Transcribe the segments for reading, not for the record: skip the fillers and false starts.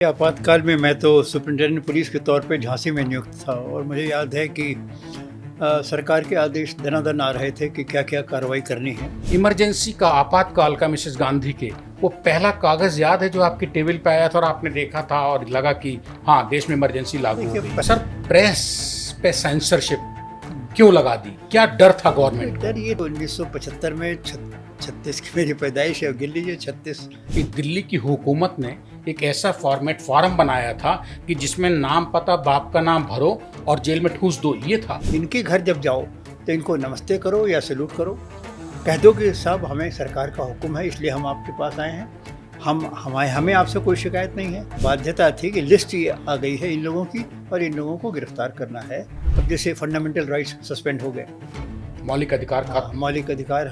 आपातकाल में मैं तो सुपरिटेंडेंट पुलिस के तौर पे झांसी में नियुक्त था और मुझे याद है कि सरकार के आदेश दनादन आ रहे थे कि क्या क्या कार्रवाई करनी है। इमरजेंसी का आपातकाल का मिसेस गांधी के वो पहला कागज याद है जो आपकी टेबल पे आया था और आपने देखा था और लगा कि हाँ देश में इमरजेंसी लागू हो गई। सर, प्रेस पे सेंसरशिप क्यों लगा दी? क्या डर था गवर्नमेंट को? डर ये 1975 में 36 की मेरी पैदाइश है, गिर लीजिए 36। कि दिल्ली की हुकूमत ने एक ऐसा फॉर्म बनाया था कि जिसमें नाम पता बाप का नाम भरो और जेल में ठूस दो, ये था। इनके घर जब जाओ तो इनको नमस्ते करो या सैल्यूट करो, कह दो कि साहब हमें सरकार का हुक्म है इसलिए हम आपके पास आए हैं, हमें आपसे कोई शिकायत नहीं है। बाध्यता थी कि लिस्ट ये आ गई है इन लोगों की और इन लोगों को गिरफ्तार करना है। अब जैसे फंडामेंटल राइट्स सस्पेंड हो गए, मौलिक अधिकार खत्म। मौलिक अधिकार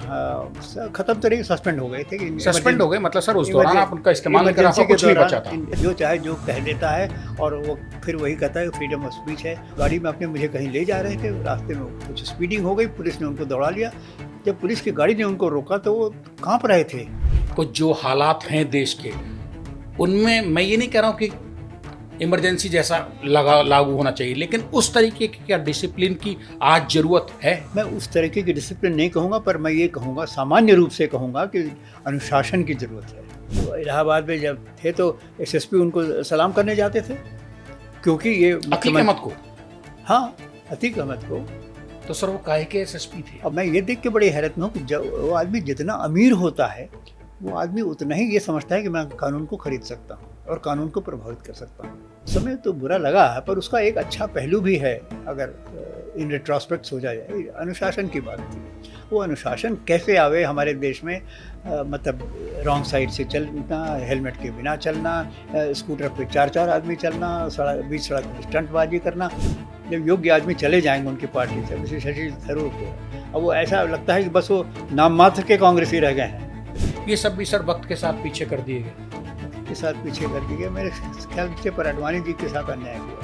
खत्म तो नहीं, सस्पेंड हो गए थे। सस्पेंड हो गए मतलब सर उस दौरान आप उनका इस्तेमाल कर रहा कुछ नहीं बचा था। जो चाहे जो कह देता है और वो फिर वही कहता है फ्रीडम ऑफ स्पीच है। गाड़ी में अपने मुझे कहीं ले जा रहे थे, रास्ते में कुछ स्पीडिंग हो गई, पुलिस ने उनको दौड़ा लिया। जब पुलिस की गाड़ी ने उनको रोका तो वो कांप रहे थे। कुछ जो हालात हैं देश के, उनमें मैं ये नहीं कह रहा हूँ कि इमरजेंसी जैसा लागू होना चाहिए, लेकिन उस तरीके की क्या डिसिप्लिन की आज जरूरत है? मैं उस तरीके की डिसिप्लिन नहीं कहूँगा, पर मैं ये कहूँगा, सामान्य रूप से कहूँगा कि अनुशासन की जरूरत है। तो इलाहाबाद में जब थे तो एसएसपी उनको सलाम करने जाते थे, क्योंकि ये अतीक अहमद को। हाँ, अतीक अहमद को। तो सर वो काहे के एसएसपी थे? अब मैं ये देख के बड़ी हैरत में हूँ कि जब वो आदमी जितना अमीर होता है वो आदमी उतना ही ये समझता है कि मैं कानून को खरीद सकता हूँ और कानून को प्रभावित कर सकता हूँ। समय तो बुरा लगा है, पर उसका एक अच्छा पहलू भी है। अगर इन रिट्रोस्पेक्ट सोचा जाए, अनुशासन की बात थी। वो अनुशासन कैसे आवे हमारे देश में? मतलब रॉन्ग साइड से चलना, हेलमेट के बिना चलना, स्कूटर पे 4-4 आदमी चलना, बीच सड़क में स्टंटबाजी करना। जब योग्य आदमी चले जाएंगे उनकी पार्टी से, जैसे शशि थरूर को, अब वो ऐसा लगता है कि बस वो नाम मात्र के कांग्रेसी रह गए हैं। ये सब भी सर वक्त के साथ पीछे कर दिए गए। के साथ पीछे कर दिए गए। मेरे ख्याल से पर अडवाणी जी के साथ अन्याय हुआ,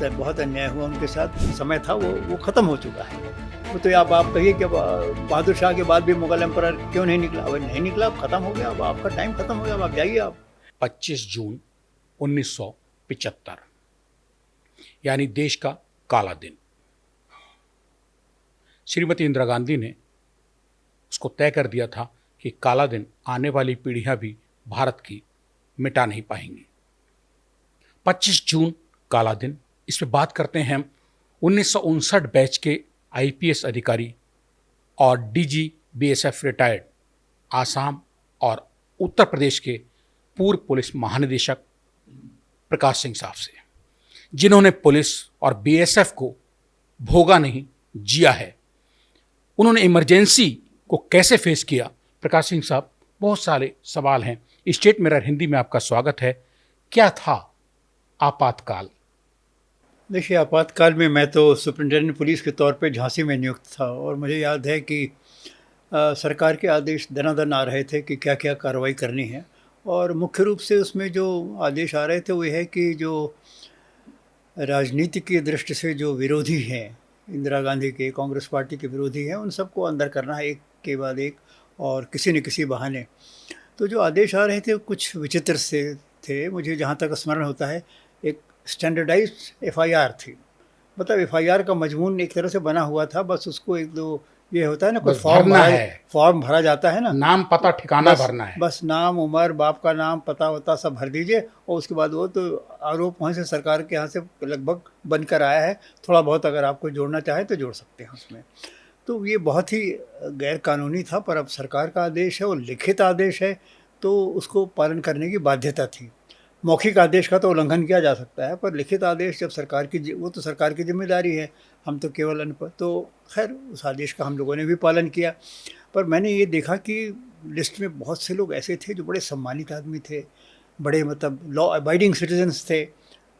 बहुत अन्याय हुआ उनके साथ। समय था वो ख़त्म हो चुका है। वो तो आप कहिए कि बहादुर शाह के बाद भी मुगल एम्परर क्यों नहीं निकला? अब नहीं निकला, अब ख़त्म हो गया, अब आपका टाइम ख़त्म हो गया, अब आप जाइए। आप 25 जून 1975 यानी देश का काला दिन। श्रीमती इंदिरा गांधी ने उसको तय कर दिया था कि काला दिन आने वाली पीढ़ियां भी भारत की मिटा नहीं पाएंगी। 25 जून काला दिन, इस पे बात करते हैं हम 1959 बैच के आईपीएस अधिकारी और डीजी बीएसएफ रिटायर्ड आसाम और उत्तर प्रदेश के पूर्व पुलिस महानिदेशक प्रकाश सिंह साहब से, जिन्होंने पुलिस और बीएसएफ को भोगा नहीं, जिया है। उन्होंने इमरजेंसी को कैसे फेस किया? प्रकाश सिंह साहब, बहुत सारे सवाल हैं। स्टेट मिरर हिंदी में आपका स्वागत है। क्या था आपातकाल? देखिए, आपातकाल में मैं तो सुपरिटेंडेंट पुलिस के तौर पे झांसी में नियुक्त था और मुझे याद है कि सरकार के आदेश दनादन आ रहे थे कि क्या क्या कार्रवाई करनी है। और मुख्य रूप से उसमें जो आदेश आ रहे थे वो है कि जो राजनीति की दृष्टि से जो विरोधी हैं, इंदिरा गांधी के, कांग्रेस पार्टी के विरोधी हैं, उन सबको अंदर करना है एक के बाद एक और किसी न किसी बहाने। तो जो आदेश आ रहे थे कुछ विचित्र से थे। मुझे जहाँ तक स्मरण होता है, एक स्टैंडर्डाइज्ड एफआईआर थी। मतलब एफआईआर का मजमून एक तरह से बना हुआ था, बस उसको एक दो ये होता है ना, कोई फॉर्म भरा जाता है ना, नाम पता ठिकाना भरना है, बस नाम, उम्र, बाप का नाम, पता वता सब भर दीजिए और उसके बाद वो तो आरोप वहाँ से सरकार के यहाँ से लगभग बनकर आया है। थोड़ा बहुत अगर आपको जोड़ना चाहे तो जोड़ सकते हैं उसमें। तो ये बहुत ही गैर कानूनी था, पर अब सरकार का आदेश है और लिखित आदेश है तो उसको पालन करने की बाध्यता थी। मौखिक आदेश का तो उल्लंघन किया जा सकता है, पर लिखित आदेश जब सरकार की, वो तो सरकार की जिम्मेदारी है, हम तो केवल अनपढ़। तो खैर उस आदेश का हम लोगों ने भी पालन किया। पर मैंने ये देखा कि लिस्ट में बहुत से लोग ऐसे थे जो बड़े सम्मानित आदमी थे, बड़े मतलब लॉ अबाइडिंग सिटीजन्स थे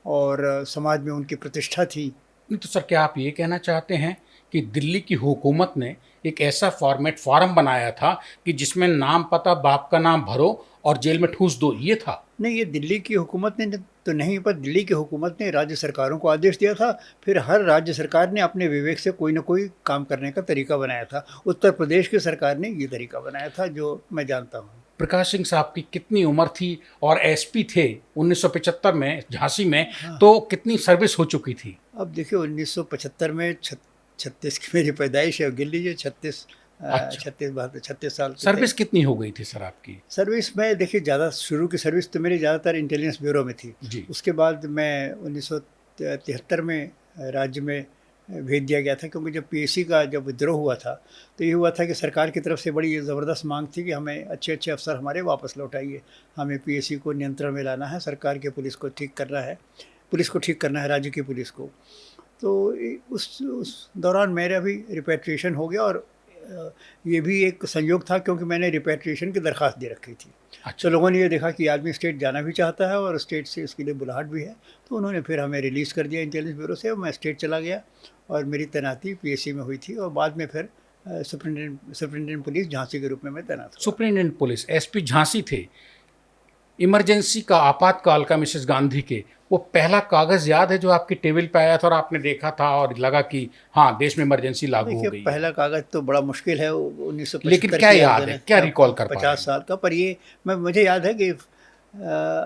और समाज में उनकी प्रतिष्ठा थी। नहीं तो सर, क्या आप ये कहना चाहते हैं कि दिल्ली की हुकूमत ने एक ऐसा फॉर्म बनाया था कि जिसमें नाम पता बाप का नाम भरो और जेल में ठूस दो, ये था? नहीं, ये दिल्ली की हुकूमत ने तो नहीं, पर दिल्ली की हुकूमत ने राज्य सरकारों को आदेश दिया था। फिर हर राज्य सरकार ने अपने विवेक से कोई ना कोई काम करने का तरीका बनाया था। उत्तर प्रदेश की सरकार ने ये तरीका बनाया था जो मैं जानता हूँ। प्रकाश सिंह साहब की कितनी उम्र थी और एसपी थे 1975 में झांसी में, हाँ। तो कितनी सर्विस हो चुकी थी? अब देखिए 1975 में 36 की मेरी पैदाइश है, गिन लीजिए 36 अच्छा, 36 साल के थे। सर्विस कितनी हो गई थी सर आपकी? सर्विस में देखिए ज़्यादा शुरू की सर्विस तो मेरी ज़्यादातर इंटेलिजेंस ब्यूरो में थी। जी। उसके बाद मैं 1973 में राज्य में भेज दिया गया था, क्योंकि जब पीएसी का जब विद्रोह हुआ था, तो ये हुआ था कि सरकार की तरफ से बड़ी ज़बरदस्त मांग थी कि हमें अच्छे-अच्छे अफ़सर हमारे वापस लौटाइए। हमें पीएसी को नियंत्रण में लाना है, सरकार की पुलिस को ठीक करना है, राज्य की पुलिस को। तो उस दौरान मेरा भी रिपैट्रिएशन हो गया, और ये भी एक संयोग था क्योंकि मैंने रिपैट्रिएशन की दरख्वास्त दे रखी थी। तो अच्छा। लोगों ने ये देखा कि आदमी स्टेट जाना भी चाहता है और स्टेट से इसके लिए बुलाहट भी है, तो उन्होंने फिर हमें रिलीज़ कर दिया इंटेलिजेंस ब्यूरो से, और मैं स्टेट चला गया और मेरी तैनाती पीएसी में हुई थी, और बाद में फिर सुपरिटेंडेंट पुलिस झांसी के रूप में मैं तैनात हुआ। सुप्रिंटेंडेंट पुलिस एसपी झांसी थे। इमरजेंसी का, आपातकाल का मिसेस गांधी के, वो पहला कागज याद है जो आपकी टेबल पे आया था और आपने देखा था और लगा कि हाँ, देश में इमरजेंसी लागू हो देखिए गई है? पहला कागज़ तो बड़ा मुश्किल है, लेकिन 1975 क्या की याद है, क्या रिकॉल कर पा रहे 50 हैं? साल का, पर ये मुझे याद है कि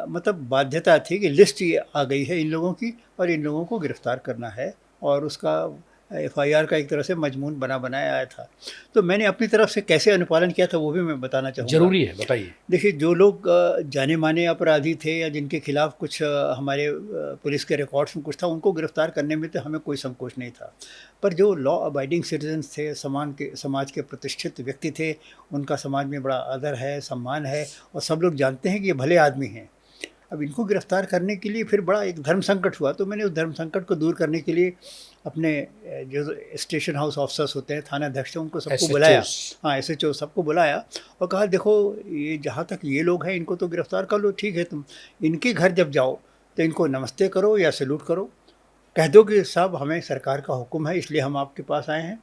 मतलब बाध्यता थी कि लिस्ट ये आ गई है इन लोगों की, और इन लोगों को गिरफ्तार करना है, और उसका एफआईआर का एक तरह से मजमून बना बनाया आया था। तो मैंने अपनी तरफ से कैसे अनुपालन किया था वो भी मैं बताना चाहूँगा। जरूरी है, बताइए। देखिए जो लोग जाने माने अपराधी थे या जिनके खिलाफ कुछ हमारे पुलिस के रिकॉर्ड्स में कुछ था, उनको गिरफ्तार करने में तो हमें कोई संकोच नहीं था। पर जो लॉ अबाइडिंग सिटीजन्स थे, समाज के प्रतिष्ठित व्यक्ति थे, उनका समाज में बड़ा आदर है, सम्मान है, और सब लोग जानते हैं कि ये भले आदमी हैं। अब इनको गिरफ्तार करने के लिए फिर बड़ा एक धर्म संकट हुआ, तो मैंने उस धर्म संकट को दूर करने के लिए अपने जो स्टेशन हाउस ऑफिसर्स होते हैं, थानाध्यक्ष हैं, उनको सबको बुलाया। एसएचओस। हाँ, एसएचओ सबको बुलाया और कहा देखो, ये जहाँ तक ये लोग हैं इनको तो गिरफ्तार कर लो, ठीक है, तुम इनके घर जब जाओ तो इनको नमस्ते करो या सैल्यूट करो, कह दो कि साहब हमें सरकार का हुक्म है इसलिए हम आपके पास आए हैं,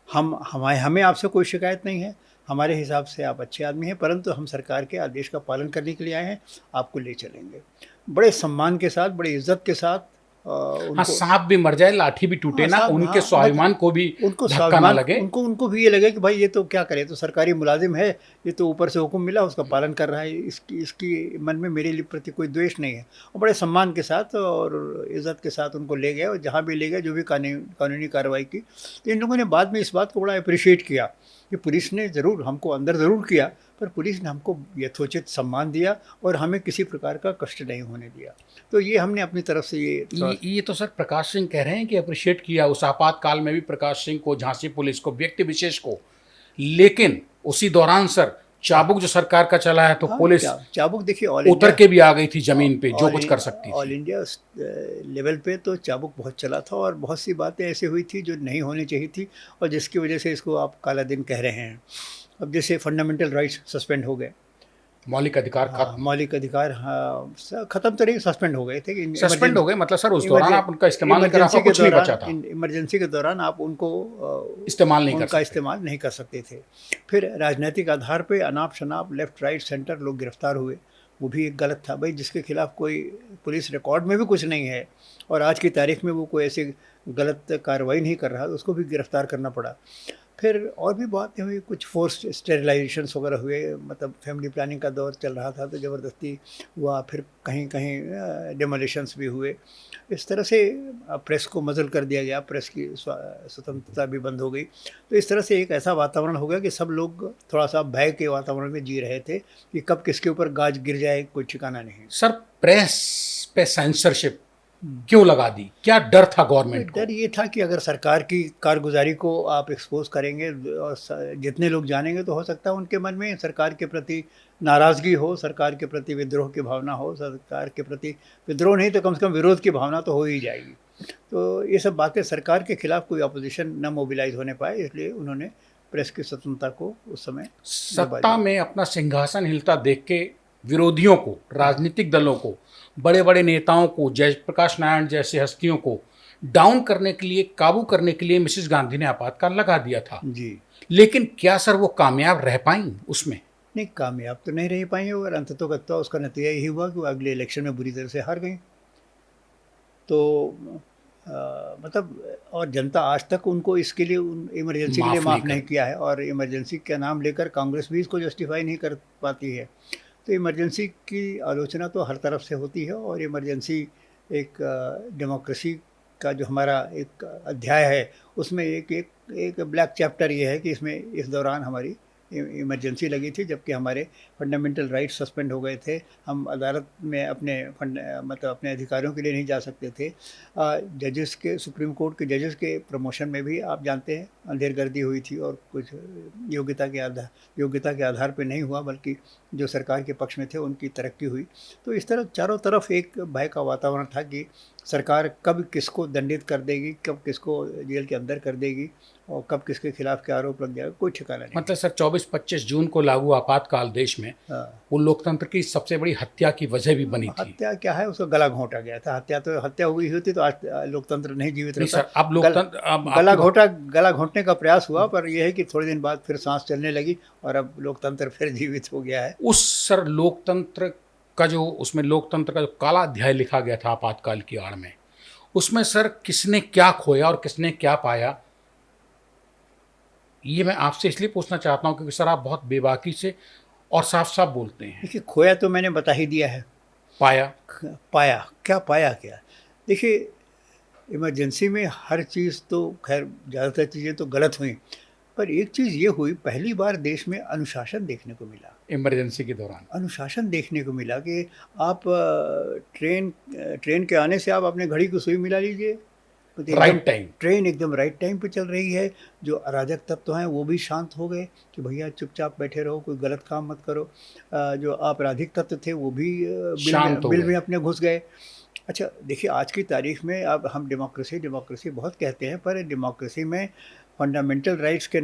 हमें आपसे कोई शिकायत नहीं है, हमारे हिसाब से आप अच्छे आदमी हैं, परंतु हम सरकार के आदेश का पालन करने के लिए आए हैं, आपको ले चलेंगे। बड़े सम्मान के साथ, बड़ी इज्जत के साथ हाँ, उनको, सांप भी मर जाए लाठी भी टूटे हाँ ना, साहब, उनके हाँ, स्वाभिमान को भी उनको धक्का ना स्वाभिमान, लगे। उनको भी ये लगे कि भाई ये तो क्या करे, तो सरकारी मुलाजिम है, ये तो ऊपर से हुक्म मिला उसका पालन कर रहा है, इसकी इसकी मन में मेरे लिए प्रति कोई द्वेष नहीं है। और बड़े सम्मान के साथ और इज़्ज़त के साथ उनको ले गए, और जहाँ भी ले गए जो भी कानूनी कार्रवाई की, तो इन लोगों ने बाद में इस बात को बड़ा अप्रिशिएट किया कि पुलिस ने ज़रूर हमको अंदर ज़रूर किया, पर पुलिस ने हमको यथोचित सम्मान दिया और हमें किसी प्रकार का कष्ट नहीं होने दिया। तो ये हमने अपनी तरफ से ये तो सर प्रकाश सिंह कह रहे हैं कि अप्रिशिएट किया उस आपातकाल में भी प्रकाश सिंह को, झांसी पुलिस को, व्यक्ति विशेष को। लेकिन उसी दौरान सर चाबुक जो सरकार का चला है तो हाँ, पुलिस चाबुक देखिए उतर के भी आ गई थी जमीन पे, जो कुछ कर सकती ऑल थी। इंडिया लेवल पे तो चाबुक बहुत चला था, और बहुत सी बातें ऐसी हुई थी जो नहीं होनी चाहिए थी, और जिसकी वजह से इसको आप काला दिन कह रहे हैं। अब जैसे फंडामेंटल राइट्स सस्पेंड हो गए, मौलिक अधिकार हाँ, मौलिक अधिकार, हाँ, खत्म तो नहीं, सस्पेंड हो गए थे कि सस्पेंड हो गए, मतलब सर उस दौरान आप उनका इस्तेमाल नहीं कर, आपका कुछ नहीं बचा था, इमरजेंसी के दौरान आप उनको इस्तेमाल नहीं कर उनका सकते। इस्तेमाल नहीं कर सकते थे। फिर राजनीतिक आधार पे अनाप शनाप लेफ्ट राइट सेंटर लोग गिरफ्तार हुए, वो भी एक गलत था। भाई जिसके खिलाफ कोई पुलिस रिकॉर्ड में भी कुछ नहीं है और आज की तारीख में वो कोई ऐसी गलत कार्रवाई नहीं कर रहा, तो उसको भी गिरफ्तार करना पड़ा। फिर और भी बातें हुई, कुछ फोर्स्ड स्टेरिलाइजेशंस वगैरह हुए, मतलब फैमिली प्लानिंग का दौर चल रहा था तो ज़बरदस्ती हुआ, फिर कहीं कहीं डेमोलिशंस भी हुए। इस तरह से प्रेस को मज़ल कर दिया गया, प्रेस की स्वतंत्रता भी बंद हो गई। तो इस तरह से एक ऐसा वातावरण हो गया कि सब लोग थोड़ा सा भय के वातावरण में जी रहे थे कि कब किसके ऊपर गाज गिर जाए, कोई ठिकाना नहीं। सर प्रेस पे सेंसरशिप क्यों लगा दी, क्या डर था गवर्नमेंट को? डर ये था कि अगर सरकार की कारगुजारी को आप एक्सपोज करेंगे और जितने लोग जानेंगे तो हो सकता है उनके मन में सरकार के प्रति नाराज़गी हो, सरकार के प्रति विद्रोह की भावना हो, सरकार के प्रति विद्रोह नहीं तो कम से कम विरोध की भावना तो हो ही जाएगी। तो ये सब बातें, सरकार के खिलाफ कोई अपोजिशन न मोबिलाइज होने पाए, इसलिए उन्होंने प्रेस की स्वतंत्रता को उस समय सत्ता में अपना सिंहासन हिलता देख के विरोधियों को, राजनीतिक दलों को, बड़े बड़े नेताओं को, जयप्रकाश नारायण जैसे हस्तियों को डाउन करने के लिए, काबू करने के लिए मिसेस गांधी ने आपातकाल लगा दिया था जी। लेकिन क्या सर वो कामयाब रह पाई उसमें? नहीं, कामयाब तो नहीं रह पाई, और अंततोगत्वा उसका नतीजा यही हुआ कि वो अगले इलेक्शन में बुरी तरह से हार गई। तो मतलब और जनता आज तक उनको इसके लिए इमरजेंसी के लिए माफ नहीं माफ़ नहीं कर। किया है, और इमरजेंसी का नाम लेकर कांग्रेस भी इसको जस्टिफाई नहीं कर पाती है। तो इमरजेंसी की आलोचना तो हर तरफ से होती है, और इमरजेंसी एक डेमोक्रेसी का जो हमारा एक अध्याय है, उसमें एक एक एक ब्लैक चैप्टर ये है कि इसमें इस दौरान हमारी इमरजेंसी लगी थी, जबकि हमारे फंडामेंटल राइट्स सस्पेंड हो गए थे। हम अदालत में अपने मतलब अपने अधिकारों के लिए नहीं जा सकते थे। जजेस के, सुप्रीम कोर्ट के जजेस के प्रमोशन में भी आप जानते हैं अंधेरगर्दी हुई थी, और कुछ योग्यता के आधार पे नहीं हुआ, बल्कि जो सरकार के पक्ष में थे उनकी तरक्की हुई। तो इस तरह चारों तरफ एक भय का वातावरण था कि सरकार कब किसको दंडित कर देगी, कब किसको जेल के अंदर कर देगी, और कब किसके खिलाफ क्या आरोप लग जाएगा, कोई ठिकाना नहीं। मतलब सर 24-25 जून को लागू आपातकाल देश में हाँ, वो लोकतंत्र की सबसे बड़ी हत्या की वजह भी बनी थी। हत्या क्या है, उसका गला घोंटा गया था। हत्या हुई होती तो आज लोकतंत्र नहीं जीवित नहीं रहता। सर, अब गल, लोकतंत्र अब आपकी गला घोंटने का प्रयास हुआ, पर यह है कि थोड़े दिन बाद फिर सांस चलने लगी, और अब लोकतंत्र फिर जीवित हो गया है। उस सर लोकतंत्र का जो, उसमें लोकतंत्र का जो काला अध्याय लिखा गया था आपातकाल की आड़ में, उसमें सर किसने क्या खोया और किसने क्या पाया, ये मैं आपसे इसलिए पूछना चाहता हूँ क्योंकि सर आप बहुत बेबाकी से और साफ साफ बोलते हैं। देखिए, खोया तो मैंने बता ही दिया है। पाया पाया क्या? देखिए, इमरजेंसी में हर चीज़ तो खैर ज़्यादातर चीज़ें तो गलत हुई, पर एक चीज़ ये हुई, पहली बार देश में अनुशासन देखने को मिला। इमरजेंसी के दौरान अनुशासन देखने को मिला कि आप ट्रेन के आने से आप अपने घड़ी की सुई मिला लीजिए, तो एकदम राइट टाइम। ट्रेन एकदम राइट टाइम पे चल रही है। जो अराजक तत्व हैं वो भी शांत हो गए कि भैया चुपचाप बैठे रहो, कोई गलत काम मत करो। जो आपराधिक तत्व थे वो भी शांत हो बिल गए। में अपने घुस गए। अच्छा देखिए, आज की तारीख में अब हम डेमोक्रेसी बहुत कहते हैं, पर डेमोक्रेसी में फंडामेंटल राइट्स के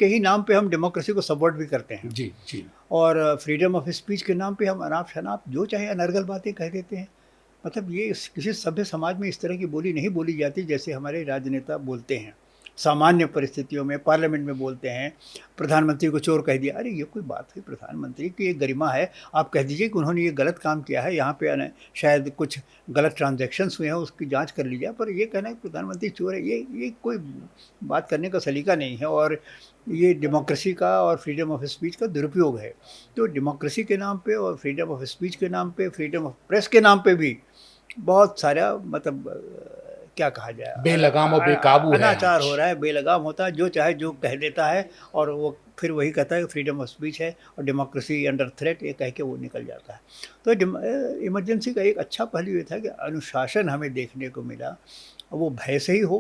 ही नाम पे हम डेमोक्रेसी को सबवर्ट भी करते हैं, जी जी। और फ्रीडम ऑफ स्पीच के नाम पे हम अनाप शनाप जो चाहे अनर्गल बातें कह देते हैं। मतलब ये किसी सभ्य समाज में इस तरह की बोली नहीं बोली जाती जैसे हमारे राजनेता बोलते हैं। सामान्य परिस्थितियों में पार्लियामेंट में बोलते हैं, प्रधानमंत्री को चोर कह दिया। अरे ये कोई बात है? प्रधानमंत्री की एक गरिमा है, आप कह दीजिए कि उन्होंने ये गलत काम किया है, यहाँ पे शायद कुछ गलत ट्रांजैक्शंस हुए हैं, उसकी जांच कर ली जाए। पर ये कहना है कि प्रधानमंत्री चोर है, ये कोई बात करने का सलीका नहीं है, और ये डेमोक्रेसी का और फ्रीडम ऑफ स्पीच का दुरुपयोग है। तो डेमोक्रेसी के नाम पे और फ्रीडम ऑफ स्पीच के नाम पे, फ्रीडम ऑफ प्रेस के नाम पे भी बहुत सारा मतलब क्या कहा जाए, बेलगाम और बेकाबू है अनाचार आज। हो रहा है, बेलगाम होता है, जो चाहे जो कह देता है, और वो फिर वही कहता है कि फ्रीडम ऑफ स्पीच है और डेमोक्रेसी अंडर थ्रेट, ये कह के वो निकल जाता है। तो इमरजेंसी का एक अच्छा पहलू ये था कि अनुशासन हमें देखने को मिला, वो भय से ही हो।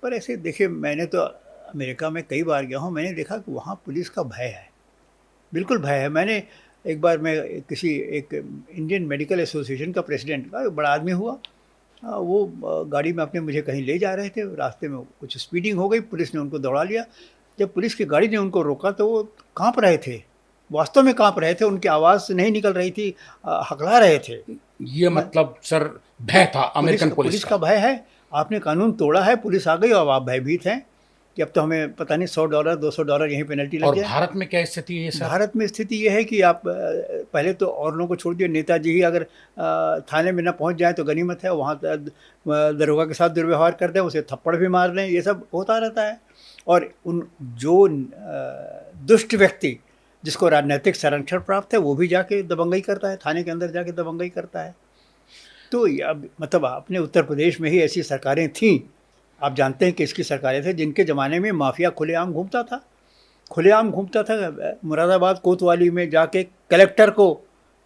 पर ऐसे देखिए, मैंने तो अमेरिका में कई बार गया हूँ, मैंने देखा कि वहाँ पुलिस का भय है, बिल्कुल भय है। मैंने एक बार मैं किसी एक इंडियन मेडिकल एसोसिएशन का प्रेसिडेंट का बड़ा आदमी हुआ, वो गाड़ी में अपने मुझे कहीं ले जा रहे थे, रास्ते में कुछ स्पीडिंग हो गई, पुलिस ने उनको दौड़ा लिया। जब पुलिस की गाड़ी ने उनको रोका तो वो कांप रहे थे, वास्तव में कांप रहे थे, उनकी आवाज़ नहीं निकल रही थी, हकला रहे थे। ये मतलब सर भय था अमेरिकन पुलिस पुलिस का का। भय है, आपने कानून तोड़ा है, पुलिस आ गई और आप भयभीत हैं कि अब तो हमें पता नहीं $100 $200 यहीं पेनल्टी लग और जाए। भारत में क्या स्थिति है सर? भारत में स्थिति ये है कि आप पहले तो और लोगों को छोड़ दिए, नेताजी ही अगर थाने में ना पहुंच जाए तो गनीमत है, वहाँ दरोगा के साथ दुर्व्यवहार कर दें, उसे थप्पड़ भी मार लें, ये सब होता रहता है। और उन जो दुष्ट व्यक्ति जिसको राजनीतिक संरक्षण प्राप्त है वो भी जाके दबंगई करता है, थाने के अंदर जाके दबंगई करता है। तो अब मतलब अपने उत्तर प्रदेश में ही ऐसी सरकारें थीं, आप जानते हैं कि इसकी सरकारें थे जिनके ज़माने में माफिया खुलेआम घूमता था, मुरादाबाद कोतवाली में जाके कलेक्टर को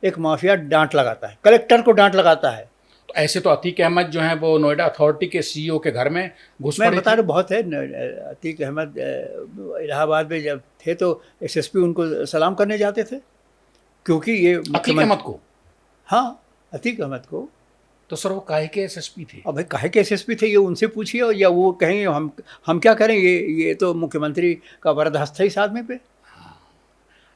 एक माफिया डांट लगाता है, कलेक्टर को डांट लगाता है। तो ऐसे तो अतीक अहमद जो हैं वो नोएडा अथॉरिटी के सीईओ के घर में घुस मैं पड़े बता थे। रहा बहुत है, अतीक अहमद इलाहाबाद में जब थे तो एसएसपी उनको सलाम करने जाते थे, क्योंकि ये अतीक अहमद को? हाँ, अतीक अहमद को। तो सर वो काहे के एसएसपी थे? अब भाई काहे के एसएसपी थे ये उनसे पूछिए, या वो कहेंगे हम क्या करें, ये तो मुख्यमंत्री का वरदहस्त है इस आदमी पे।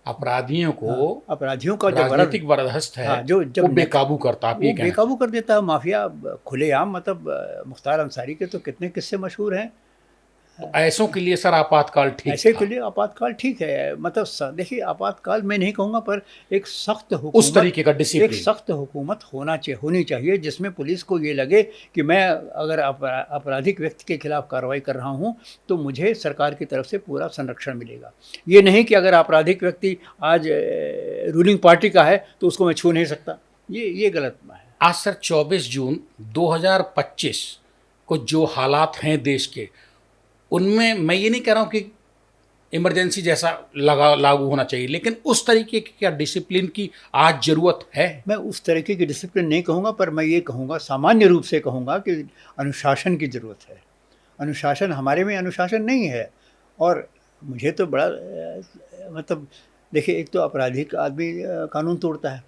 अपराधियों को अपराधियों का जो राजनीतिक वरदहस्त है, हाँ, जो जब वो बेकाबू करता, आप ये वो कहना बेकाबू कर देता है माफिया खुलेआम। मतलब मुख्तार अंसारी के तो कितने किस्से मशहूर हैं, तो ऐसों के लिए सर आपातकाल ठीक ऐसे था। के लिए आपातकाल ठीक है। मतलब देखिए, आपातकाल मैं नहीं कहूँगा, पर एक सख्त उस हुकूमत, तरीके का एक डिसिप्लिन। सख्त हुकूमत होनी चाहिए, जिसमें पुलिस को ये लगे कि मैं अगर आपराधिक व्यक्ति के खिलाफ कार्रवाई कर रहा हूँ तो मुझे सरकार की तरफ से पूरा संरक्षण मिलेगा। ये नहीं कि अगर आपराधिक व्यक्ति आज रूलिंग पार्टी का है तो उसको मैं छू नहीं सकता। ये गलत है। आज सर 24 जून 2025 को जो हालात हैं देश के, उनमें मैं ये नहीं कह रहा हूँ कि इमरजेंसी जैसा लागू होना चाहिए, लेकिन उस तरीके की क्या डिसिप्लिन की आज जरूरत है? मैं उस तरीके की डिसिप्लिन नहीं कहूँगा, पर मैं ये कहूँगा, सामान्य रूप से कहूँगा कि अनुशासन की ज़रूरत है। अनुशासन, हमारे में अनुशासन नहीं है। और मुझे तो बड़ा मतलब देखिए, एक तो आपराधिक आदमी कानून तोड़ता है।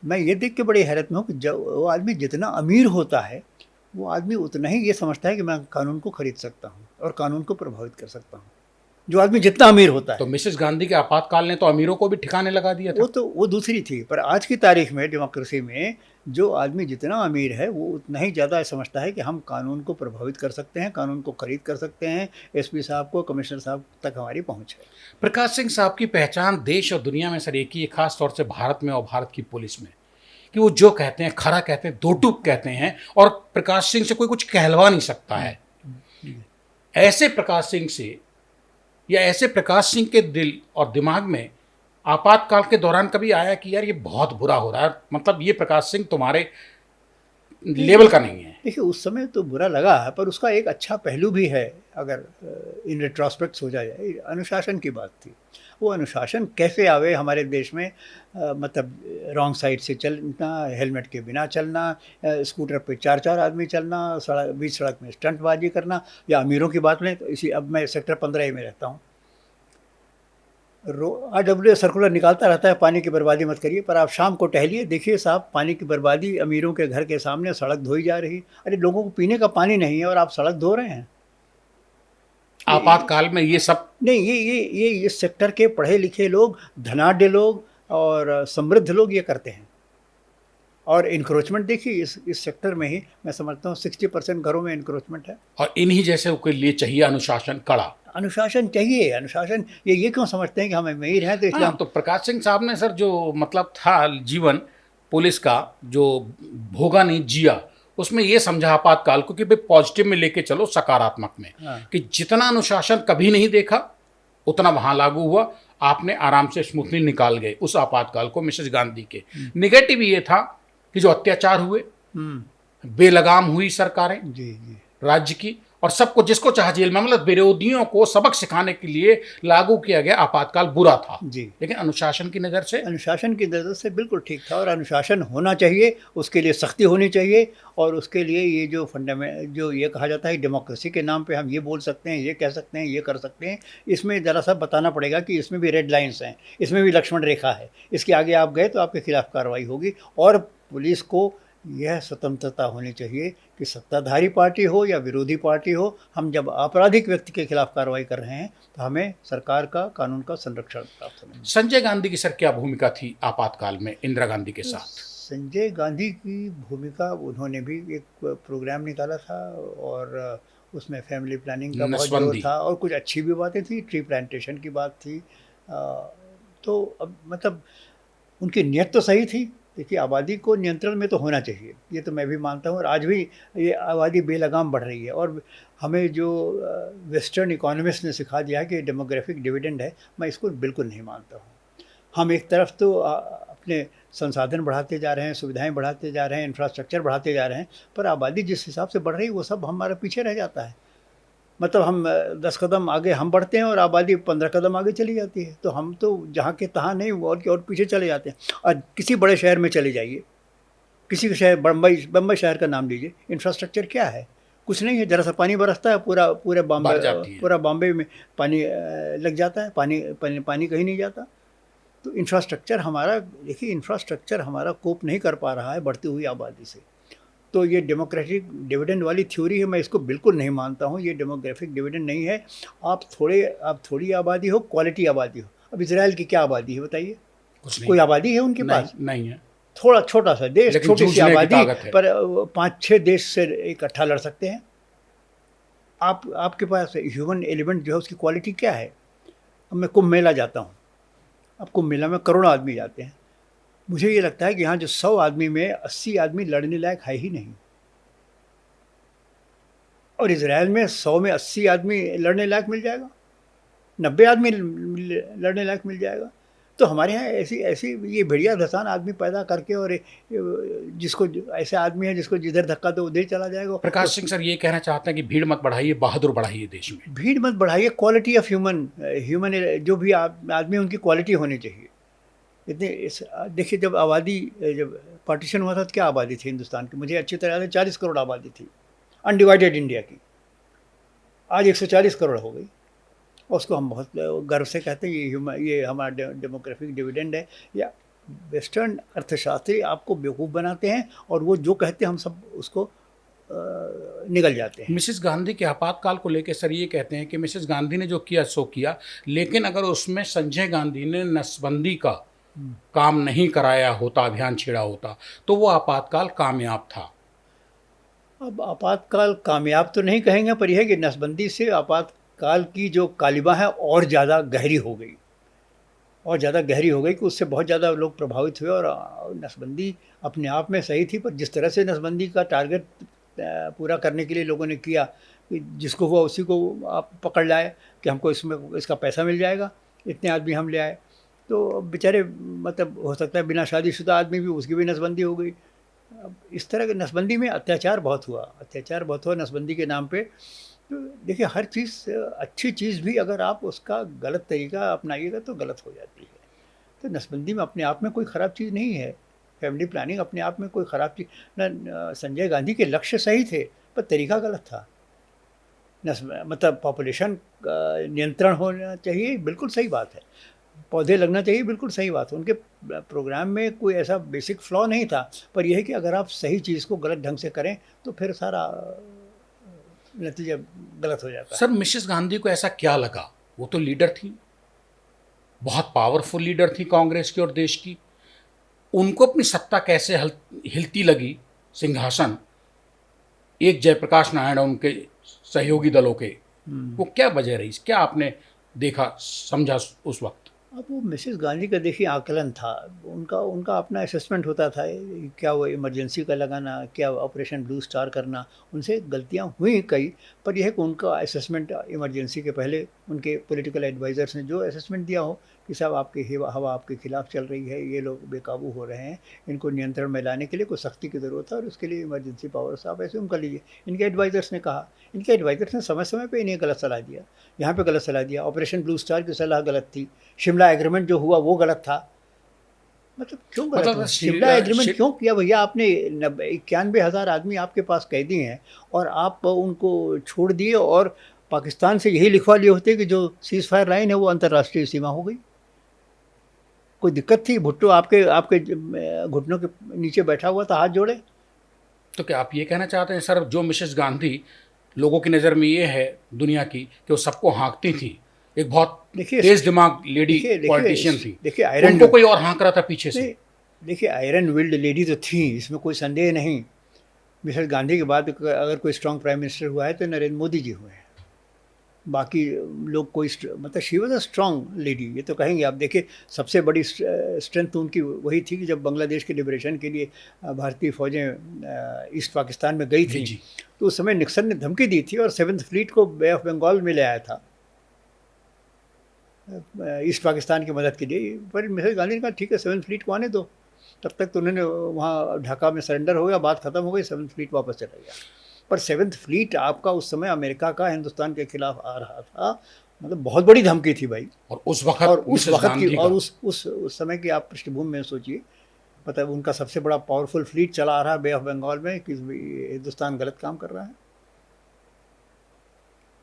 मैं ये देख के बड़ी हैरत में हूँ कि जब वो आदमी जितना अमीर होता है, वो आदमी उतना ही ये समझता है कि मैं कानून को खरीद सकता हूँ और कानून को प्रभावित कर सकता हूँ। जो आदमी जितना अमीर होता है। तो मिसेस गांधी के आपातकाल ने तो अमीरों को भी ठिकाने लगा दिया था। वो दूसरी थी, पर आज की तारीख में डेमोक्रेसी में जो आदमी जितना अमीर है वो उतना ही ज़्यादा समझता है कि हम कानून को प्रभावित कर सकते हैं, कानून को खरीद कर सकते हैं। एसपी साहब को, कमिश्नर साहब तक हमारी पहुंच है। प्रकाश सिंह साहब की पहचान देश और दुनिया में सर एक ही है, खास तौर से भारत में और भारत की पुलिस में, कि वो जो कहते हैं खरा कहते हैं, दो टूक कहते हैं, और प्रकाश सिंह से कोई कुछ कहलवा नहीं सकता है। ऐसे प्रकाश सिंह से, या ऐसे प्रकाश सिंह के दिल और दिमाग में आपातकाल के दौरान कभी आया कि यार ये बहुत बुरा हो रहा है, मतलब ये प्रकाश सिंह तुम्हारे लेवल का नहीं है? देखिए, उस समय तो बुरा लगा है, पर उसका एक अच्छा पहलू भी है। अगर इन रेट्रोस्पेक्ट सोचा जाए, अनुशासन की बात थी। वो अनुशासन कैसे आवे हमारे देश में? मतलब रॉन्ग साइड से चलना, हेलमेट के बिना चलना, स्कूटर पे 4-4 आदमी चलना, बीच सड़क में स्टंटबाजी करना, या अमीरों की बात लें तो अब मैं सेक्टर 15A में रहता हूँ। RWA सर्कुलर निकालता रहता है, पानी की बर्बादी मत करिए, पर आप शाम को टहलिए, देखिए साहब, पानी की बर्बादी अमीरों के घर के सामने सड़क धोई जा रही। अरे, लोगों को पीने का पानी नहीं है और आप सड़क धो रहे हैं। आपातकाल में ये सब नहीं, ये इस सेक्टर के पढ़े लिखे लोग, धनाढ्य लोग और समृद्ध लोग ये करते हैं। और इंक्रोचमेंट देखिए, इस सेक्टर में ही मैं समझता हूँ 60% घरों में इंक्रोचमेंट है। और इन्हीं जैसे के लिए चाहिए अनुशासन कड़ा। अनुशासन चाहिए, अनुशासन। ये क्यों समझते हैं कि हम अमीर हैं तो इसलिए हाँ, तो प्रकाश सिंह साहब ने सर जो मतलब था जीवन पुलिस का, जो भोगा नहीं जिया, उसमें ये समझा आपातकाल को कि भाई पॉजिटिव में लेके चलो, सकारात्मक में। हाँ। कि जितना अनुशासन कभी नहीं देखा उतना वहां लागू हुआ, आपने आराम से स्मूथली निकाल गए उस आपातकाल को मिसेस गांधी के। निगेटिव ये था कि जो अत्याचार हुए, बेलगाम हुई सरकारें जी जी राज्य की, और सबको जिसको चाहा जेल में, मतलब विरोधियों को सबक सिखाने के लिए लागू किया गया आपातकाल बुरा था जी। लेकिन अनुशासन की नज़र से, अनुशासन की नज़र से बिल्कुल ठीक था। और अनुशासन होना चाहिए, उसके लिए सख्ती होनी चाहिए। और उसके लिए ये जो ये कहा जाता है डेमोक्रेसी के नाम पे हम ये बोल सकते हैं, ये कह सकते हैं, ये कर सकते हैं, इसमें ज़रा सा बताना पड़ेगा कि इसमें भी रेड लाइन्स हैं, इसमें भी लक्ष्मण रेखा है। इसके आगे आप गए तो आपके खिलाफ कार्रवाई होगी। और पुलिस को यह स्वतंत्रता होनी चाहिए कि सत्ताधारी पार्टी हो या विरोधी पार्टी हो, हम जब आपराधिक व्यक्ति के खिलाफ कार्रवाई कर रहे हैं तो हमें सरकार का, कानून का संरक्षण प्राप्त होना चाहिए। संजय गांधी की सर क्या भूमिका थी आपातकाल में इंदिरा गांधी के साथ? संजय गांधी की भूमिका, उन्होंने भी एक प्रोग्राम निकाला था और उसमें फैमिली प्लानिंग का बहुत जोर था और कुछ अच्छी भी बातें थी, ट्री प्लांटेशन की बात थी। तो अब मतलब उनकी नीयत तो सही थी। देखिए, आबादी को नियंत्रण में तो होना चाहिए, ये तो मैं भी मानता हूँ। और आज भी ये आबादी बेलगाम बढ़ रही है। और हमें जो वेस्टर्न इकोनॉमिस्ट ने सिखा दिया है कि डेमोग्राफिक डिविडेंड है, मैं इसको बिल्कुल नहीं मानता हूँ। हम एक तरफ तो अपने संसाधन बढ़ाते जा रहे हैं, सुविधाएं बढ़ाते जा रहे हैं, इंफ्रास्ट्रक्चर बढ़ाते जा रहे हैं, पर आबादी जिस हिसाब से बढ़ रही है वो सब हमारे पीछे रह जाता है। मतलब हम 10 कदम आगे हम बढ़ते हैं और आबादी 15 कदम आगे चली जाती है। तो हम तो जहाँ के तहाँ नहीं, और पीछे चले जाते हैं। और किसी बड़े शहर में चले जाइए, किसी के शहर, बम्बई शहर का नाम लीजिए, इंफ्रास्ट्रक्चर क्या है? कुछ नहीं है। ज़रा सा पानी बरसता है, पूरा बॉम्बे में पानी लग जाता है, पानी कहीं नहीं जाता। तो इंफ्रास्ट्रक्चर हमारा, देखिए, इंफ्रास्ट्रक्चर हमारा कोप नहीं कर पा रहा है बढ़ती हुई आबादी से। तो ये डेमोक्रेटिक डिविडेंड वाली थ्योरी है, मैं इसको बिल्कुल नहीं मानता हूँ। ये डेमोग्राफिक डिविडेंड नहीं है। आप थोड़ी आबादी हो, क्वालिटी आबादी हो। अब इजराइल की क्या आबादी है बताइए? कोई आबादी है उनके पास? नहीं है। थोड़ा छोटा सा देश, छोटी सी आबादी, पर 5-6 देश से इकट्ठा लड़ सकते हैं। आप आपके पास ह्यूमन एलिमेंट जो है उसकी क्वालिटी क्या है? अब मैं कुंभ मेला जाता हूँ, अब कुंभ मेला में करोड़ों आदमी जाते हैं। मुझे ये लगता है कि यहाँ जो 100 आदमी में 80 आदमी लड़ने लायक है ही नहीं, और इज़राइल में 100 में 80 आदमी लड़ने लायक मिल जाएगा, 90 आदमी लड़ने लायक मिल जाएगा। तो हमारे यहाँ ऐसी ऐसी ये भेड़िया धसान आदमी पैदा करके, और जिसको ऐसे आदमी है जिसको जिधर धक्का दो उधर चला जाएगा। प्रकाश सिंह सर ये कहना चाहते हैं कि भीड़ मत बढ़ाइए, बहादुर बढ़ाइए देश में। भीड़ मत बढ़ाइए, क्वालिटी ऑफ ह्यूमन जो भी आदमी उनकी क्वालिटी होनी चाहिए। देखिए, जब पार्टीशन हुआ था तो क्या आबादी थी हिंदुस्तान की? मुझे अच्छी तरह याद है, 40 करोड़ आबादी थी अनडिवाइडेड इंडिया की। आज 140 करोड़ हो गई, और उसको हम बहुत गर्व से कहते हैं ये हमारा डेमोग्राफिक डिविडेंड है। या वेस्टर्न अर्थशास्त्री आपको बेवकूफ़ बनाते हैं, और वो जो कहते हैं हम सब उसको निगल जाते हैं। मिसेस गांधी के आपातकाल को लेकर सर ये कहते हैं कि मिसेस गांधी ने जो किया सो किया, लेकिन अगर उसमें संजय गांधी ने नसबंदी का काम नहीं कराया होता, अभियान छेड़ा होता, तो वो आपातकाल कामयाब था। अब आपातकाल कामयाब तो नहीं कहेंगे, पर यह है कि नसबंदी से आपातकाल की जो कालिमा है और ज़्यादा गहरी हो गई, और ज़्यादा गहरी हो गई कि उससे बहुत ज़्यादा लोग प्रभावित हुए। और नसबंदी अपने आप में सही थी, पर जिस तरह से नसबंदी का टारगेट पूरा करने के लिए लोगों ने किया कि जिसको हुआ उसी को आप पकड़ लाए कि हमको इसमें इसका पैसा मिल जाएगा, इतने आदमी हम ले आए। तो बेचारे, मतलब हो सकता है बिना शादीशुदा आदमी भी, उसकी भी नसबंदी हो गई। अब इस तरह के नसबंदी में अत्याचार बहुत हुआ नसबंदी के नाम पे। तो देखिए, हर चीज़, अच्छी चीज़ भी अगर आप उसका गलत तरीका अपनाइएगा तो गलत हो जाती है। तो नसबंदी में अपने आप में कोई ख़राब चीज़ नहीं है, फैमिली प्लानिंग अपने आप में कोई ख़राब चीज़ न। संजय गांधी के लक्ष्य सही थे, पर तरीका गलत था। मतलब पॉपुलेशन नियंत्रण होना चाहिए, बिल्कुल सही बात है। पौधे लगना चाहिए, बिल्कुल सही बात है। उनके प्रोग्राम में कोई ऐसा बेसिक फ्लॉ नहीं था, पर यह है कि अगर आप सही चीज़ को गलत ढंग से करें तो फिर सारा नतीजा गलत हो जाता है। सर मिसेस गांधी को ऐसा क्या लगा? वो तो लीडर थी, बहुत पावरफुल लीडर थी कांग्रेस की और देश की। उनको अपनी सत्ता कैसे हिलती लगी, सिंहासन एक जयप्रकाश नारायण और उनके सहयोगी दलों के, वो क्या वजह रही? क्या आपने देखा समझा उस वक्त? अब वो मिसेस गांधी का देखिए आकलन था, उनका उनका अपना असेसमेंट होता था। क्या वो इमरजेंसी का लगाना, क्या ऑपरेशन ब्लू स्टार करना, उनसे गलतियां हुई कई, पर यह है कि उनका असेसमेंट इमरजेंसी के पहले उनके पॉलिटिकल एडवाइज़र्स ने जो असेसमेंट दिया हो कि साहब आपकी हवा आपके खिलाफ चल रही है, ये लोग बेकाबू हो रहे हैं, इनको नियंत्रण में लाने के लिए कुछ सख्ती की ज़रूरत है, और उसके लिए इमरजेंसी पावर्स आप ऐसे उनका लीजिए। इनके एडवाइज़र्स ने कहा, इनके एडवाइज़र्स ने समय समय पर इन्हें गलत सलाह दिया, यहाँ पे गलत सलाह दिया। ऑपरेशन ब्लू स्टार की सलाह गलत थी, शिमला एग्रीमेंट जो हुआ वो गलत था। मतलब क्यों गलत हुआ? शिमला एग्रीमेंट क्यों किया भैया आपने? 91,000 आदमी आपके पास कैदी हैं, और आप उनको छोड़ दिए, और पाकिस्तान से यही लिखवा लिए होते कि जो सीज़ फायर लाइन है वो अंतर्राष्ट्रीय सीमा हो गई। कोई दिक्कत थी? भुट्टो आपके आपके घुटनों के नीचे बैठा हुआ था हाथ जोड़े। तो क्या आप ये कहना चाहते हैं सर, जो मिसेस गांधी लोगों की नज़र में ये है दुनिया की कि वो सबको हाँकती थी, एक बहुत तेज दिमाग लेडी पॉलिटिशियन थी, देखिए आयरन, उनको कोई और हाँक रहा था पीछे से? देखिए आयरन विल्ड लेडी तो थी, इसमें कोई संदेह नहीं। मिसेस गांधी के बाद अगर कोई स्ट्रांग प्राइम मिनिस्टर हुआ है तो नरेंद्र मोदी जी हुए हैं। बाकी लोग कोई मतलब she was a strong lady, ये तो कहेंगे आप। देखिए, सबसे बड़ी स्ट्रेंथ उनकी वही थी कि जब बांग्लादेश के लिबरेशन के लिए भारतीय फ़ौजें ईस्ट पाकिस्तान में गई थी, तो उस समय निक्सन ने धमकी दी थी और 7th फ्लीट को बे ऑफ बंगाल में ले आया था ईस्ट पाकिस्तान की मदद के लिए। पर मिसेस गांधी ने कहा ठीक है 7th फ्लीट को आने दो। तब तक तो उन्होंने वहाँ ढाका में सरेंडर हो गया, बात ख़त्म हो गई, 7th फ्लीट वापस चला गया। पर 7th फ्लीट आपका उस समय अमेरिका का हिंदुस्तान के खिलाफ आ रहा था, मतलब बहुत बड़ी धमकी थी भाई। और उस उस समय की आप पृष्ठभूमि में सोचिए, मतलब उनका सबसे बड़ा पावरफुल फ्लीट चला आ रहा है बे ऑफ बंगाल में कि हिंदुस्तान गलत काम कर रहा है।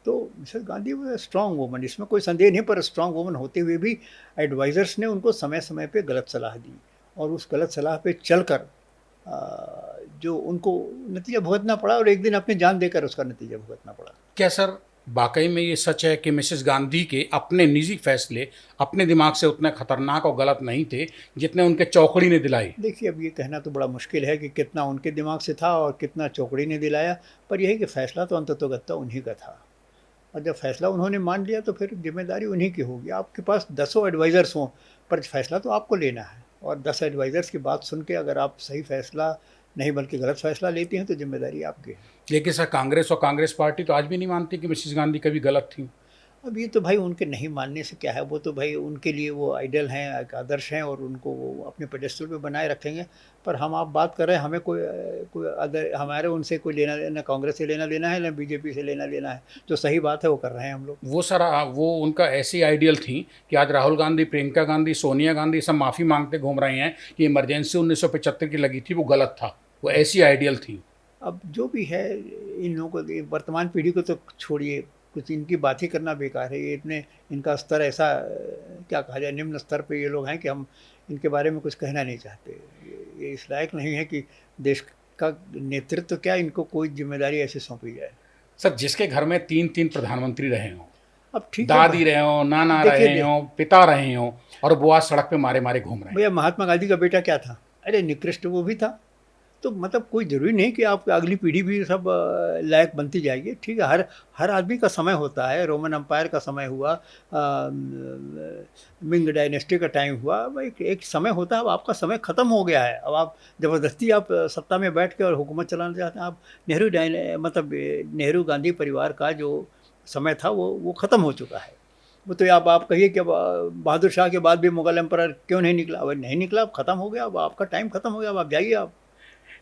तो मिसेस गांधी वो स्ट्रांग वुमन, इसमें कोई संदेह नहीं, पर स्ट्रांग वुमन होते हुए भी एडवाइज़र्स ने उनको समय समय पे गलत सलाह दी, और उस गलत सलाह पे चलकर जो उनको नतीजा भुगतना पड़ा, और एक दिन अपनी जान देकर उसका नतीजा भुगतना पड़ा। क्या सर वाकई में ये सच है कि मिसेस गांधी के अपने निजी फैसले अपने दिमाग से उतने खतरनाक और गलत नहीं थे जितने उनके चौकड़ी ने दिलाई। देखिए, अब ये कहना तो बड़ा मुश्किल है कि कितना उनके दिमाग से था और कितना चौकड़ी ने दिलाया, पर यही कि फ़ैसला तो अंततोगत्ता उन्हीं का था। और जब फ़ैसला उन्होंने मान लिया तो फिर ज़िम्मेदारी उन्हीं की होगी। आपके पास दसों एडवाइज़र्स हों, पर फ़ैसला तो आपको लेना है, और 10 एडवाइज़र्स की बात सुन के अगर आप सही फ़ैसला नहीं बल्कि गलत फ़ैसला लेती हैं तो ज़िम्मेदारी आपकी है। लेकिन सर, कांग्रेस और कांग्रेस पार्टी तो आज भी नहीं मानती कि मिसेस गांधी कभी गलत थी। अब ये तो भाई उनके नहीं मानने से क्या है, वो तो भाई उनके लिए वो आइडल हैं, एक आदर्श हैं और उनको वो अपने पेडेस्टल पे बनाए रखेंगे। पर हम आप बात कर रहे हैं, हमें कोई अदर हमारे उनसे कोई लेना देना, कांग्रेस से लेना देना है ना बीजेपी से लेना देना है। जो सही बात है वो कर रहे हैं हम लोग। वो सर, वो उनका ऐसी आइडियल थी कि आज राहुल गांधी, प्रियंका गांधी, सोनिया गांधी सब माफ़ी मांगते घूम रही हैं कि इमरजेंसी 1975 की लगी थी वो गलत था। वो ऐसी आइडियल थी। अब जो भी है, इन लोगों को, ये वर्तमान पीढ़ी को तो छोड़िए, कुछ इनकी बात ही करना बेकार है। ये इतने, इनका स्तर ऐसा क्या कहा जाए, निम्न स्तर पे ये लोग हैं कि हम इनके बारे में कुछ कहना नहीं चाहते। ये इस लायक नहीं है कि देश का नेतृत्व, क्या इनको कोई जिम्मेदारी ऐसे सौंपी जाए। सर, जिसके घर में 3-3 प्रधानमंत्री रहे हों, अब ठीक है दादी रहे हों, नाना देखिए रहे हों, पिता रहे हों, और वो आज सड़क पे मारे मारे घूम रहे हैं। भैया, महात्मा गांधी का बेटा क्या था? अरे निकृष्ट वो भी था। तो मतलब कोई ज़रूरी नहीं कि आप अगली पीढ़ी भी सब लायक बनती जाएगी। ठीक है, हर हर आदमी का समय होता है। रोमन एम्पायर का समय हुआ, मिंग डायनेस्टी का टाइम हुआ। अब एक समय होता है। अब आपका समय ख़त्म हो गया है। अब आप ज़बरदस्ती आप सत्ता में बैठ के और हुकूमत चलाना चाहते हैं। आप मतलब नेहरू गांधी परिवार का जो समय था वो ख़त्म हो चुका है। वो तो आप कहिए कि अब बहादुर शाह के बाद भी मुग़ल एम्परर क्यों नहीं निकला? अब नहीं निकला, अब ख़त्म हो गया। अब आपका टाइम ख़त्म हो गया। अब आप जाइए आप।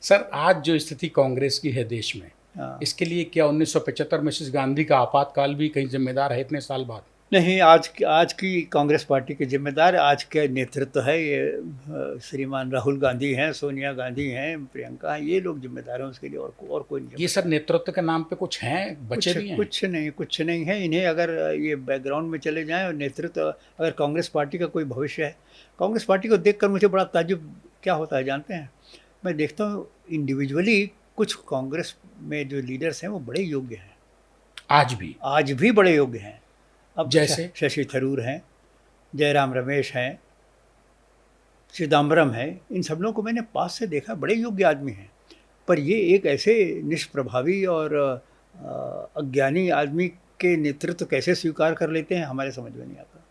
सर, आज जो स्थिति कांग्रेस की है देश में, हाँ। इसके लिए क्या 1975 मिसेस गांधी का आपातकाल भी कहीं जिम्मेदार है इतने साल बाद? नहीं, आज की कांग्रेस पार्टी के ज़िम्मेदार आज के नेतृत्व है ये, श्रीमान राहुल गांधी हैं, सोनिया गांधी हैं, प्रियंका हैं, ये लोग ज़िम्मेदार हैं उसके लिए, और कोई नहीं ये सर, ज़िम्मेदार। नेतृत्व के नाम पे कुछ हैं, बचे भी हैं? कुछ नहीं है। इन्हें अगर ये बैकग्राउंड में चले जाएँ और नेतृत्व, अगर कांग्रेस पार्टी का कोई भविष्य है, कांग्रेस पार्टी को देखकर मुझे बड़ा ताज्जुब क्या होता है जानते हैं? मैं देखता हूँ इंडिविजुअली कुछ कांग्रेस में जो लीडर्स हैं वो बड़े योग्य हैं, आज भी? आज भी बड़े योग्य हैं। अब जैसे? शशि थरूर हैं, जयराम रमेश हैं, चिदम्बरम है, इन सब लोगों को मैंने पास से देखा, बड़े योग्य आदमी हैं। पर ये एक ऐसे निष्प्रभावी और अज्ञानी आदमी के नेतृत्व कैसे स्वीकार कर लेते हैं, हमारे समझ में नहीं आता।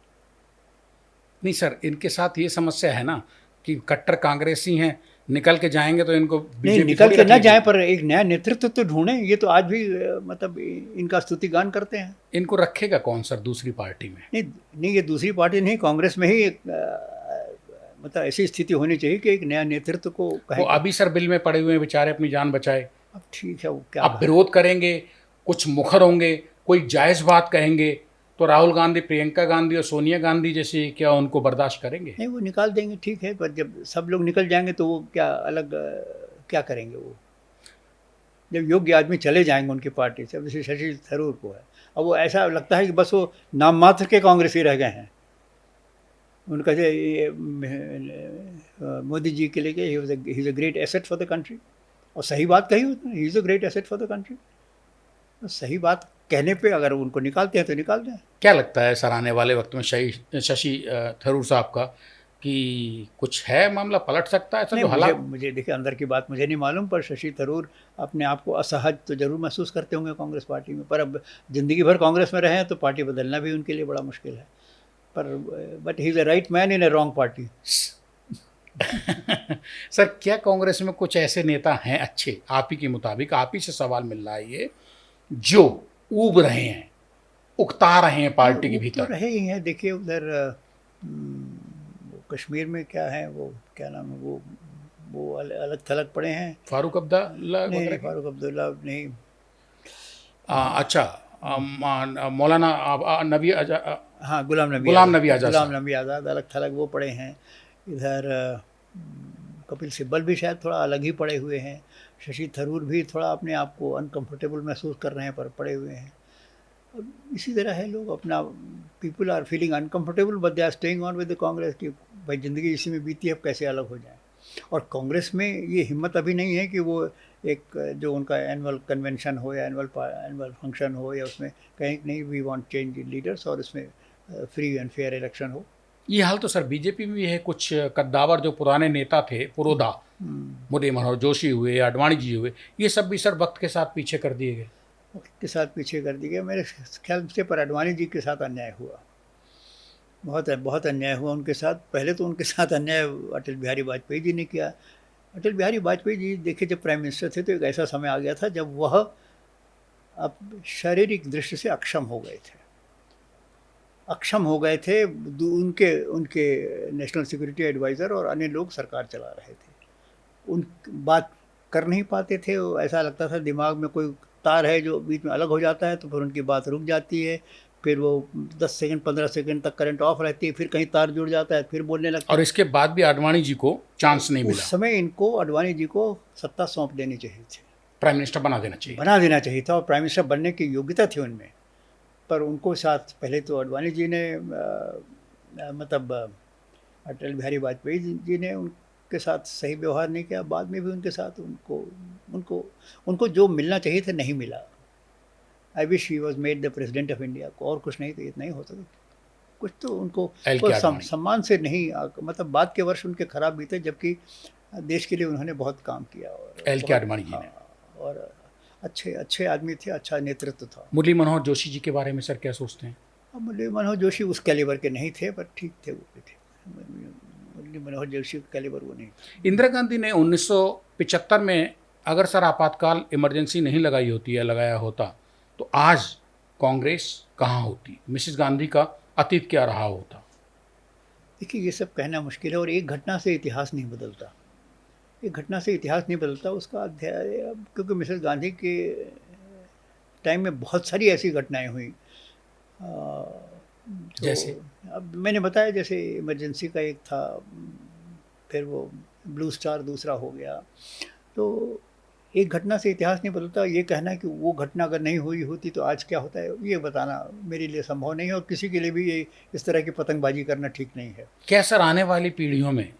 नहीं सर, इनके साथ ये समस्या है ना कि कट्टर कांग्रेसी हैं, निकल के जाएंगे तो इनको नहीं, बीजेपी निकल थोड़ी के रख ना लेगी। जाए, पर एक नया नेतृत्व तो ढूंढें। ये तो आज भी मतलब इनका स्तुतिगान करते हैं। इनको रखेगा कौन सर दूसरी पार्टी में? नहीं नहीं, ये दूसरी पार्टी नहीं, कांग्रेस में ही एक मतलब ऐसी स्थिति होनी चाहिए कि एक नया नेतृत्व को वो कहे। अभी सर बिल में पड़े हुए हैं, बेचारे अपनी जान बचाए। अब ठीक है, वो क्या अब विरोध करेंगे, कुछ मुखर होंगे, कोई जायज़ बात कहेंगे, तो राहुल गांधी, प्रियंका गांधी और सोनिया गांधी जैसे क्या उनको बर्दाश्त करेंगे? नहीं, वो निकाल देंगे, ठीक है। पर जब सब लोग निकल जाएंगे तो वो क्या अलग क्या करेंगे वो? जब योग्य आदमी चले जाएंगे उनकी पार्टी से, अब जैसे शशि थरूर को है, अब वो ऐसा लगता है कि बस वो नाम मात्र के कांग्रेसी रह गए हैं। उनका जो मोदी जी के लिए he is a great asset for the country, और सही बात कही उसने, he is a great asset for the country. तो सही बात कहने पे अगर उनको निकालते हैं तो निकाल दें। क्या लगता है सर, आने वाले वक्त में शशि थरूर साहब का कि कुछ है, मामला पलट सकता है? ऐसा नहीं, जो मुझे हालात। मुझे देखिए, अंदर की बात मुझे नहीं मालूम, पर शशि थरूर अपने आप को असहज तो ज़रूर महसूस करते होंगे कांग्रेस पार्टी में। पर अब ज़िंदगी भर कांग्रेस में रहे हैं तो पार्टी बदलना भी उनके लिए बड़ा मुश्किल है। पर but he is a right man in a wrong party. Sir, क्या कांग्रेस में कुछ ऐसे नेता हैं अच्छे, आप ही के मुताबिक, आप ही से सवाल मिल रहा है ये, जो ऊब रहे हैं, उकता रहे हैं पार्टी के वो तो भीतर? रहे ही हैं। देखिए उधर वो कश्मीर में क्या है, वो क्या नाम है, वो अलग थलग पड़े हैं। फारूक अब्दुल्ला नहीं वगैरह नहीं, के? फारूक अब्दुल्ला नहीं। अच्छा, मौलाना नबी हाँ, गुलाम नबी गुलाम आज़ाद, नबी आज़ाद गुलाम साहब। नबी आज़ाद अलग थलग वो पड़े हैं। इधर कपिल सिब्बल भी शायद थोड़ा अलग ही पड़े हुए हैं। शशि थरूर भी थोड़ा अपने आप को अनकंफर्टेबल महसूस कर रहे हैं, पर पड़े हुए हैं। अब इसी तरह है, लोग अपना, people are feeling uncomfortable but they are staying on with the Congress, की भाई ज़िंदगी इसी में बीती है, अब कैसे अलग हो जाए। और कांग्रेस में ये हिम्मत अभी नहीं है कि वो एक जो उनका एनुअल कन्वेंशन हो या एनुअल फंक्शन हो या उसमें कहीं नहीं वी वांट चेंज लीडर्स और इसमें फ्री एंड फेयर इलेक्शन हो। ये हाल तो सर बीजेपी में भी है। कुछ कद्दावर जो पुराने नेता थे, पुरोधा, मुरली मनोहर जोशी हुए, आडवाणी जी हुए, ये सब भी सर वक्त के साथ पीछे कर दिए गए। के साथ पीछे कर दिए गए मेरे ख्याल से। पर आडवाणी जी के साथ अन्याय हुआ, बहुत बहुत अन्याय हुआ उनके साथ। पहले तो उनके साथ अन्याय अटल बिहारी वाजपेयी जी ने किया। अटल बिहारी वाजपेयी जी देखिए जब प्राइम मिनिस्टर थे तो एक ऐसा समय आ गया था जब वह अब शारीरिक दृष्टि से अक्षम हो गए थे। अक्षम हो गए थे। उनके उनके नेशनल सिक्योरिटी एडवाइज़र और अन्य लोग सरकार चला रहे थे। उन बात कर नहीं पाते थे। ऐसा लगता था दिमाग में कोई तार है जो बीच में अलग हो जाता है तो फिर उनकी बात रुक जाती है। फिर वो 10 सेकंड 15 सेकंड तक करंट ऑफ रहती है, फिर कहीं तार जुड़ जाता है, फिर बोलने लगते और हैं। इसके बाद भी आडवाणी जी को चांस नहीं मिला। उस समय इनको आडवाणी जी को सत्ता सौंप देनी चाहिए थी, प्राइम मिनिस्टर बना देना चाहिए। बना देना चाहिए था और प्राइम मिनिस्टर बनने की योग्यता थी उनमें। पर उनको साथ पहले तो आडवाणी जी ने मतलब अटल बिहारी वाजपेयी जी ने उनके साथ सही व्यवहार नहीं किया। बाद में भी उनके साथ उनको उनको उनको जो मिलना चाहिए था नहीं मिला। I wish he was made the president of India. को और कुछ नहीं तो इतना ही होता था। कुछ तो उनको एल के कोई आडवाणी। सम्मान से नहीं मतलब बाद के वर्ष उनके खराब बीते, जबकि देश के लिए उन्होंने बहुत काम किया और एल के आडवाणी जी ने। और अच्छे अच्छे आदमी थे, अच्छा नेतृत्व था। मुरली मनोहर जोशी जी के बारे में सर क्या सोचते हैं? अब मुरली मनोहर जोशी उस कैलिबर के नहीं थे, पर ठीक थे, वो भी थे। मुरली मनोहर जोशी का कैलिबर वो नहीं था। इंदिरा गांधी ने 1975 में अगर सर आपातकाल इमरजेंसी नहीं लगाई होती या लगाया होता तो आज कांग्रेस कहाँ होती? मिसेस गांधी का अतीत क्या रहा होता? देखिए ये सब कहना मुश्किल है और एक घटना से इतिहास नहीं बदलता। एक घटना से इतिहास नहीं बदलता, उसका अध्याय। क्योंकि मिसेस गांधी के टाइम में बहुत सारी ऐसी घटनाएं हुई जो जैसे अब मैंने बताया, जैसे इमरजेंसी का एक था, फिर वो ब्लू स्टार दूसरा हो गया। तो एक घटना से इतिहास नहीं बदलता। ये कहना कि वो घटना अगर नहीं हुई होती तो आज क्या होता है, ये बताना मेरे लिए संभव नहीं है और किसी के लिए भी ये इस तरह की पतंगबाजी करना ठीक नहीं है। क्या सर आने वाली पीढ़ियों में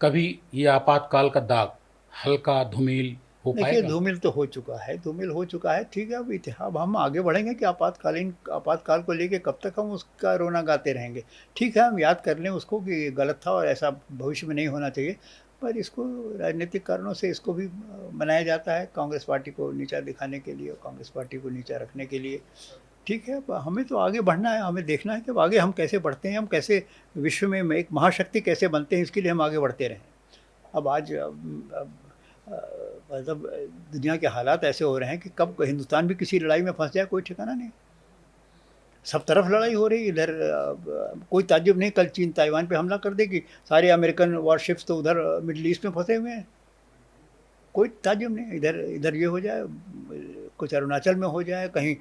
कभी ये आपातकाल का दाग हल्का धूमिल हो देखिए पाएगा? धूमिल तो हो चुका है, धूमिल हो चुका है। ठीक है, अब इतिहास हम आगे बढ़ेंगे कि आपातकाल को लेके कब तक हम उसका रोना गाते रहेंगे। ठीक है, हम याद कर लें उसको कि ये गलत था और ऐसा भविष्य में नहीं होना चाहिए। पर इसको राजनीतिक कारणों से इसको भी मनाया जाता है, कांग्रेस पार्टी को नीचा दिखाने के लिए और कांग्रेस पार्टी को नीचा रखने के लिए। ठीक है, हमें तो आगे बढ़ना है। हमें देखना है कि अब आगे हम कैसे बढ़ते हैं, हम कैसे विश्व में एक महाशक्ति कैसे बनते हैं, इसके लिए हम आगे बढ़ते रहें। अब आज मतलब दुनिया के हालात ऐसे हो रहे हैं कि कब हिंदुस्तान भी किसी लड़ाई में फंस जाए कोई ठिकाना नहीं। सब तरफ लड़ाई हो रही है इधर। कोई ताज्जुब नहीं, कल चीन ताइवान पे हमला कर देगी, सारे अमेरिकन वॉरशिप्स तो उधर मिडिल ईस्ट में फंसे हुए हैं। कोई ताज्जुब नहीं, इधर इधर ये हो जाए, कुछ अरुणाचल में हो जाए, कहीं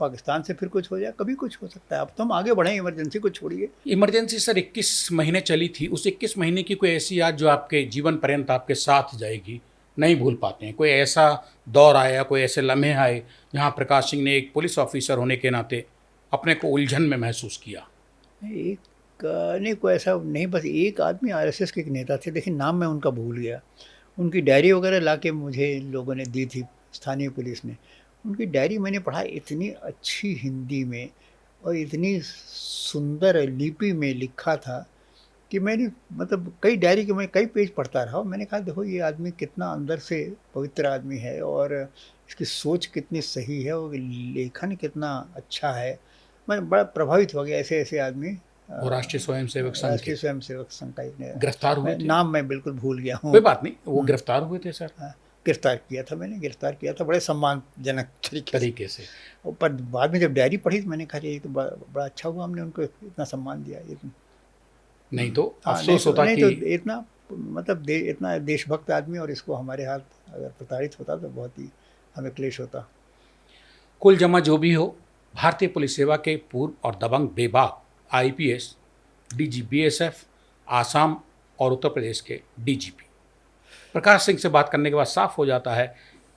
पाकिस्तान से फिर कुछ हो जाए, कभी कुछ हो सकता है। अब तो हम आगे बढ़ें, इमरजेंसी को छोड़िए। इमरजेंसी सर 21 महीने चली थी। उस 21 महीने की कोई ऐसी याद जो आपके जीवन पर्यंत आपके साथ जाएगी, नहीं भूल पाते हैं? कोई ऐसा दौर आया, कोई ऐसे लम्हे आए जहाँ प्रकाश सिंह ने एक पुलिस ऑफिसर होने के नाते अपने को उलझन में महसूस किया? एक नहीं, कोई ऐसा नहीं। बस एक आदमी आरएसएस के एक नेता थे, लेकिन नाम मैं उनका भूल गया। उनकी डायरी वगैरह लाके मुझे इन लोगों ने दी थी, स्थानीय पुलिस ने। उनकी डायरी मैंने पढ़ा, इतनी अच्छी हिंदी में और इतनी सुंदर लिपि में लिखा था कि मैंने मतलब कई डायरी के मैं कई पेज पढ़ता रहा और मैंने कहा देखो ये आदमी कितना अंदर से पवित्र आदमी है और इसकी सोच कितनी सही है और लेखन कितना अच्छा है। मैं बड़ा प्रभावित हो गया। ऐसे ऐसे आदमी वो राष्ट्रीय स्वयंसेवक संघ के राष्ट्रीय स्वयंसेवक संघ का एक गिरफ्तार हुए थे। नाम मैं बिल्कुल भूल गया हूँ। कोई बात नहीं, वो गिरफ्तार हुए थे सर। गिरफ्तार किया था मैंने, गिरफ्तार किया था बड़े सम्मानजनक तरीके से। पर बाद में जब डायरी पढ़ी तो मैंने कहा ये तो बड़ा अच्छा हुआ हमने उनको इतना सम्मान दिया। नहीं तो नहीं अफसोस तो, होता नहीं कि तो इतना मतलब इतना देशभक्त आदमी और इसको हमारे हाथ अगर प्रताड़ित होता तो बहुत ही हमें क्लेश होता। कुल जमा जो भी हो, भारतीय पुलिस सेवा के पूर्व और दबंग बेबाक आईपीएस, डीजी बीएसएफ, आसाम और उत्तर प्रदेश के डीजीपी प्रकाश सिंह से बात करने के बाद साफ हो जाता है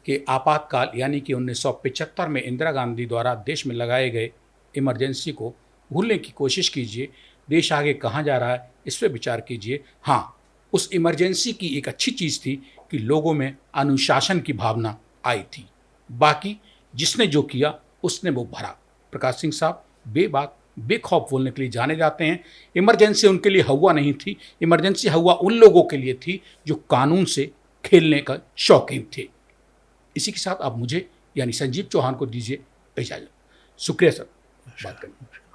कि आपातकाल यानी कि 1975 में इंदिरा गांधी द्वारा देश में लगाए गए इमरजेंसी को भूलने की कोशिश कीजिए। देश आगे कहाँ जा रहा है इस पर विचार कीजिए। हाँ, उस इमरजेंसी की एक अच्छी चीज़ थी कि लोगों में अनुशासन की भावना आई थी। बाकी जिसने जो किया उसने वो भरा। प्रकाश सिंह साहब बेबाक बेखौफ बोलने के लिए जाने जाते हैं। इमरजेंसी उनके लिए हवा नहीं थी, इमरजेंसी हवा उन लोगों के लिए थी जो कानून से खेलने का शौकीन थे। इसी के साथ आप मुझे यानी संजीव चौहान को दीजिए इजाज़त। शुक्रिया सर बात करने।